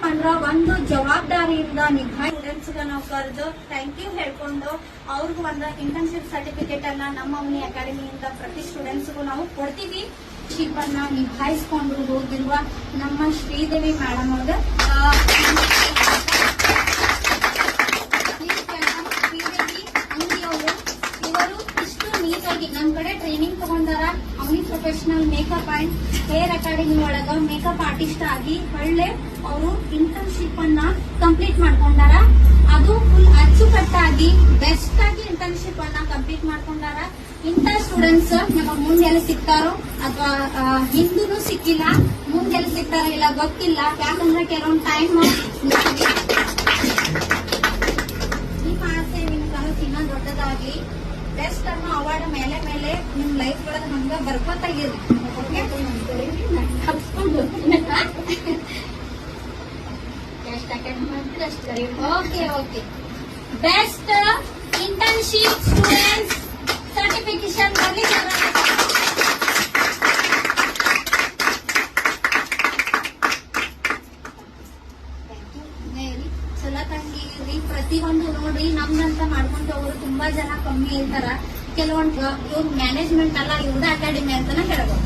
ಅಂದ್ರ ಒಂದು ಜವಾಬ್ದಾರಿಯಿಂದ ನಿಭಾಯಿ ಸ್ಟೂಡೆಂಟ್ಸ್ ನಾವು ಕರೆದು ಥ್ಯಾಂಕ್ ಯು ಹೇಳ್ಕೊಂಡು ಅವ್ರಿಗೂ ಒಂದು ಇಂಟರ್ನ್ಶಿಪ್ ಸರ್ಟಿಫಿಕೇಟ್ ಅನ್ನ ನಮ್ಮ ಅವನಿ ಅಕಾಡೆಮಿಯಿಂದ ಪ್ರತಿ ಸ್ಟೂಡೆಂಟ್ಸ್ಗೂ ನಾವು ಕೊಡ್ತೀವಿ. ಶಿಪ್ ಅನ್ನ ನಿಭಾಯಿಸಿಕೊಂಡು ಹೋಗಿರುವ ನಮ್ಮ ಶ್ರೀದೇವಿ ಮೇಡಮ್ ಅವ್ರ ಇವರು ಇಷ್ಟು ನೀಟಾಗಿ ನಮ್ ಕಡೆ ಟ್ರೈನಿಂಗ್ ತಗೊಂಡಾರ. Avani professional makeup and hair academy ಒಳಗ ಮೇಕಪ್ ಆರ್ಟಿಸ್ಟ್ ಆಗಿ ಒಳ್ಳೆ ಅವರು ಇಂಟರ್ನ್ಶಿಪ್ ಅನ್ನ ಕಂಪ್ಲೀಟ್ ಮಾಡ್ಕೊಂಡಾರ. ಅದು ಫುಲ್ ಅಚ್ಚುಕಟ್ಟಾಗಿ ಬೆಸ್ಟ್ ಆಗಿ ಇಂಟರ್ನ್ಶಿಪ್ ಅನ್ನ ಕಂಪ್ಲೀಟ್ ಮಾಡ್ಕೊಂಡಾರ. ಇಂಥ ಸ್ಟೂಡೆಂಟ್ಸ್ ನಮಗ್ ಮುಂದೆಲ್ಲ ಸಿಗ್ತಾರೋ ಅಥವಾ ಹಿಂದೂ ಸಿಕ್ಕಿಲ್ಲ, ಮುಂದೆಲ್ಲ ಸಿಗ್ತಾರ ಇಲ್ಲ ಗೊತ್ತಿಲ್ಲ. ಯಾಕಂದ್ರೆ ಕೆಲವೊಂದು ಟೈಮ್ ನಿಮ್ಮ ಆಸೆ ನಿಮ್ ಕನಸು ಇನ್ನೂ ದೊಡ್ಡದಾಗ್ಲಿ. ಬೆಸ್ಟ್ ಅನ್ನೋ ಅವಾರ್ಡ್ ಮೇಲೆ ಮೇಲೆ ನಿಮ್ ಲೈಫ್ ಒಳಗ ಹಂಗ ಬರ್ಕೋತಾಗಿರ್ರಿ. Okay okay. Best internship students certification ಬರ್ಲಿಕ್ಕೆ ಚಲೋ ತಂಗಿರಿ. ಪ್ರತಿಯೊಂದು ನೋಡ್ರಿ ನಮ್ದಂತ ಮಾಡ್ಕೊಂತ ಹೋಗೋರು ತುಂಬಾ ಜನ ಕಮ್ಮಿ ಇರ್ತಾರ. ಕೆಲವೊಂದು ಇವ್ರ ಮ್ಯಾನೇಜ್ಮೆಂಟ್ ಅಲ್ಲ, ಇವ್ರ ಅಕಾಡೆಮಿ ಅಂತಾನೆ ಹೇಳ್ಬೋದು.